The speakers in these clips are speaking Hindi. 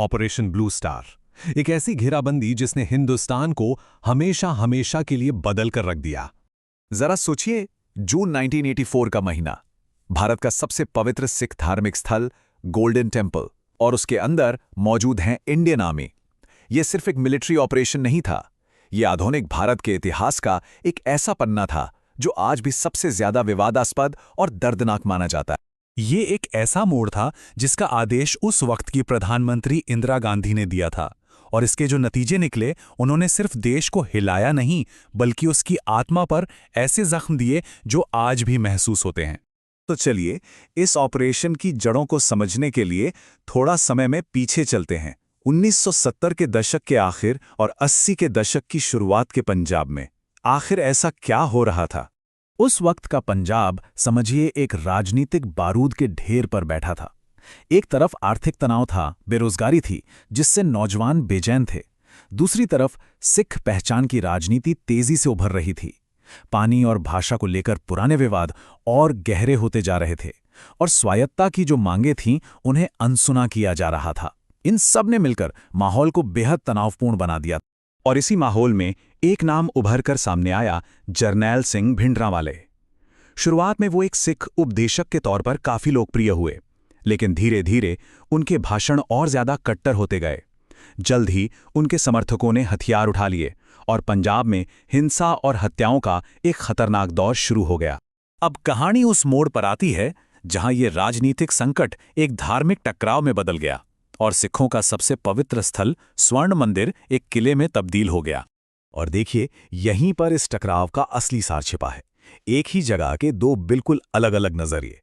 ऑपरेशन ब्लू स्टार, एक ऐसी घेराबंदी जिसने हिंदुस्तान को हमेशा हमेशा के लिए बदल कर रख दिया। जरा सोचिए, जून 1984 का महीना, भारत का सबसे पवित्र सिख धार्मिक स्थल गोल्डन टेम्पल, और उसके अंदर मौजूद हैं इंडियन आर्मी। यह सिर्फ एक मिलिट्री ऑपरेशन नहीं था, यह आधुनिक भारत के इतिहास का एक ऐसा पन्ना था जो आज भी सबसे ज्यादा विवादास्पद और दर्दनाक माना जाता है। ये एक ऐसा मोड़ था जिसका आदेश उस वक्त की प्रधानमंत्री इंदिरा गांधी ने दिया था, और इसके जो नतीजे निकले, उन्होंने सिर्फ देश को हिलाया नहीं बल्कि उसकी आत्मा पर ऐसे जख्म दिए जो आज भी महसूस होते हैं। तो चलिए, इस ऑपरेशन की जड़ों को समझने के लिए थोड़ा समय में पीछे चलते हैं। 1970 के दशक के आखिर और 80 के दशक की शुरुआत के पंजाब में आखिर ऐसा क्या हो रहा था? उस वक्त का पंजाब समझिए एक राजनीतिक बारूद के ढेर पर बैठा था। एक तरफ आर्थिक तनाव था, बेरोजगारी थी जिससे नौजवान बेचैन थे। दूसरी तरफ सिख पहचान की राजनीति तेजी से उभर रही थी। पानी और भाषा को लेकर पुराने विवाद और गहरे होते जा रहे थे, और स्वायत्तता की जो मांगें थीं उन्हें अनसुना किया जा रहा था। इन सब ने मिलकर माहौल को बेहद तनावपूर्ण बना दिया। और इसी माहौल में एक नाम उभर कर सामने आया, जरनैल सिंह भिंडरांवाले। शुरुआत में वो एक सिख उपदेशक के तौर पर काफी लोकप्रिय हुए, लेकिन धीरे धीरे उनके भाषण और ज्यादा कट्टर होते गए। जल्द ही उनके समर्थकों ने हथियार उठा लिए और पंजाब में हिंसा और हत्याओं का एक खतरनाक दौर शुरू हो गया। अब कहानी उस मोड़ पर आती है जहां ये राजनीतिक संकट एक धार्मिक टकराव में बदल गया और सिखों का सबसे पवित्र स्थल स्वर्ण मंदिर एक किले में तब्दील हो गया। और देखिए, यहीं पर इस टकराव का असली सार छिपा है। एक ही जगह के दो बिल्कुल अलग अलग नजरिए।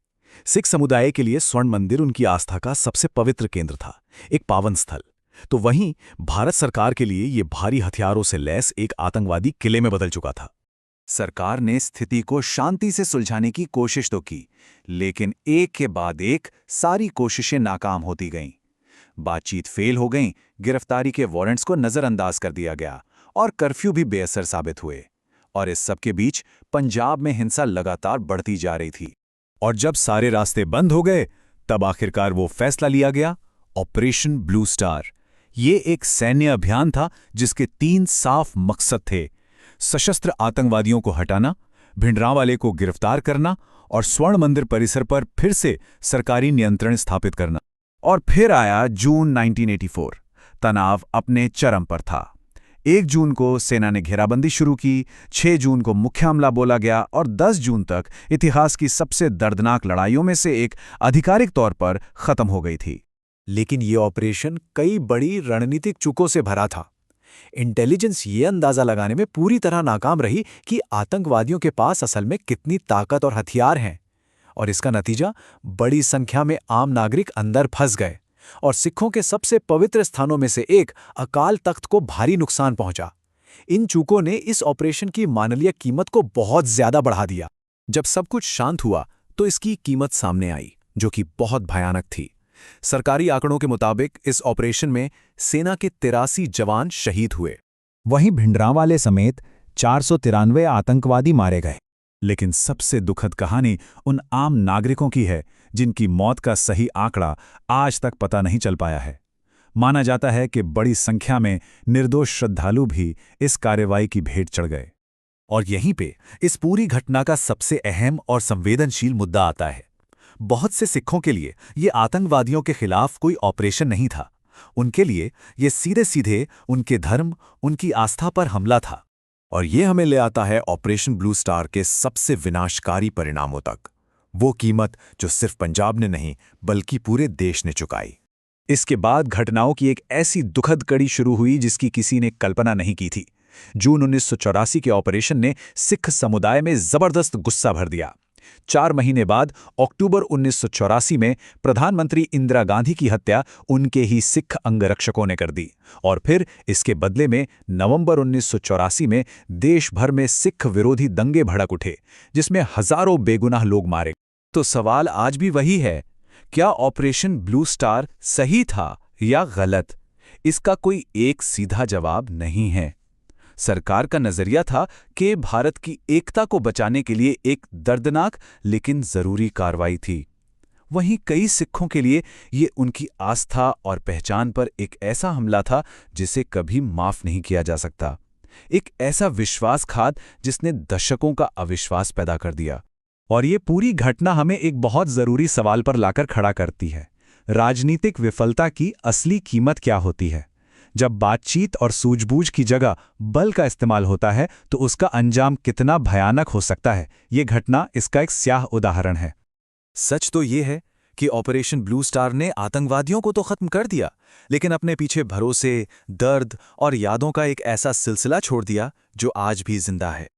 सिख समुदाय के लिए स्वर्ण मंदिर उनकी आस्था का सबसे पवित्र केंद्र था, एक पावन स्थल। तो वहीं भारत सरकार के लिए ये भारी हथियारों से लैस एक आतंकवादी किले में बदल चुका था। सरकार ने स्थिति को शांति से सुलझाने की कोशिश तो की, लेकिन एक के बाद एक सारी कोशिशें नाकाम होती गईं। बातचीत फेल हो गई, गिरफ्तारी के वारंट्स को नजरअंदाज कर दिया गया और कर्फ्यू भी बेअसर साबित हुए। और इस सब के बीच पंजाब में हिंसा लगातार बढ़ती जा रही थी। और जब सारे रास्ते बंद हो गए, तब आखिरकार वो फैसला लिया गया, ऑपरेशन ब्लू स्टार। ये एक सैन्य अभियान था जिसके 3 साफ मकसद थे: सशस्त्र आतंकवादियों को हटाना, भिंडरांवाले को गिरफ्तार करना और स्वर्ण मंदिर परिसर पर फिर से सरकारी नियंत्रण स्थापित करना। और फिर आया जून 1984। तनाव अपने चरम पर था। 1 जून को सेना ने घेराबंदी शुरू की, 6 जून को मुख्य हमला बोला गया और 10 जून तक इतिहास की सबसे दर्दनाक लड़ाइयों में से एक आधिकारिक तौर पर खत्म हो गई थी। लेकिन ये ऑपरेशन कई बड़ी रणनीतिक चूकों से भरा था। इंटेलिजेंस ये अंदाजा लगाने में पूरी तरह नाकाम रही कि आतंकवादियों के पास असल में कितनी ताकत और हथियार हैं, और इसका नतीजा बड़ी संख्या में आम नागरिक अंदर फंस गए और सिखों के सबसे पवित्र स्थानों में से एक अकाल तख्त को भारी नुकसान पहुंचा। इन चूकों ने इस ऑपरेशन की मानवीय कीमत को बहुत ज्यादा बढ़ा दिया। जब सब कुछ शांत हुआ तो इसकी कीमत सामने आई, जो कि बहुत भयानक थी। सरकारी आंकड़ों के मुताबिक इस ऑपरेशन में सेना के 83 जवान शहीद हुए। वहीं भिंडरांवाले समेत 493 आतंकवादी मारे गए। लेकिन सबसे दुखद कहानी उन आम नागरिकों की है जिनकी मौत का सही आंकड़ा आज तक पता नहीं चल पाया है। माना जाता है कि बड़ी संख्या में निर्दोष श्रद्धालु भी इस कार्रवाई की भेंट चढ़ गए। और यहीं पे इस पूरी घटना का सबसे अहम और संवेदनशील मुद्दा आता है। बहुत से सिखों के लिए ये आतंकवादियों के खिलाफ कोई ऑपरेशन नहीं था। उनके लिए ये सीधे सीधे उनके धर्म, उनकी आस्था पर हमला था। और ये हमें ले आता है ऑपरेशन ब्लू स्टार के सबसे विनाशकारी परिणामों तक। वो कीमत जो सिर्फ पंजाब ने नहीं बल्कि पूरे देश ने चुकाई। इसके बाद घटनाओं की एक ऐसी दुखद कड़ी शुरू हुई जिसकी किसी ने कल्पना नहीं की थी। जून 1984 के ऑपरेशन ने सिख समुदाय में जबरदस्त गुस्सा भर दिया। 4 महीने बाद अक्टूबर 1984 में प्रधानमंत्री इंदिरा गांधी की हत्या उनके ही सिख अंगरक्षकों ने कर दी, और फिर इसके बदले में नवंबर 1984 में देश भर में सिख विरोधी दंगे भड़क उठे, जिसमें हजारों बेगुनाह लोग मारे। तो सवाल आज भी वही है, क्या ऑपरेशन ब्लू स्टार सही था या गलत? इसका कोई एक सीधा जवाब नहीं है। सरकार का नजरिया था कि भारत की एकता को बचाने के लिए एक दर्दनाक लेकिन जरूरी कार्रवाई थी। वहीं कई सिखों के लिए ये उनकी आस्था और पहचान पर एक ऐसा हमला था जिसे कभी माफ नहीं किया जा सकता। एक ऐसा विश्वासघात जिसने दशकों का अविश्वास पैदा कर दिया। और ये पूरी घटना हमें एक बहुत जरूरी सवाल पर लाकर खड़ा करती है। राजनीतिक विफलता की असली कीमत क्या होती है? जब बातचीत और सूझबूझ की जगह बल का इस्तेमाल होता है तो उसका अंजाम कितना भयानक हो सकता है, ये घटना इसका एक स्याह उदाहरण है। सच तो ये है कि ऑपरेशन ब्लू स्टार ने आतंकवादियों को तो खत्म कर दिया, लेकिन अपने पीछे भरोसे, दर्द और यादों का एक ऐसा सिलसिला छोड़ दिया जो आज भी जिंदा है।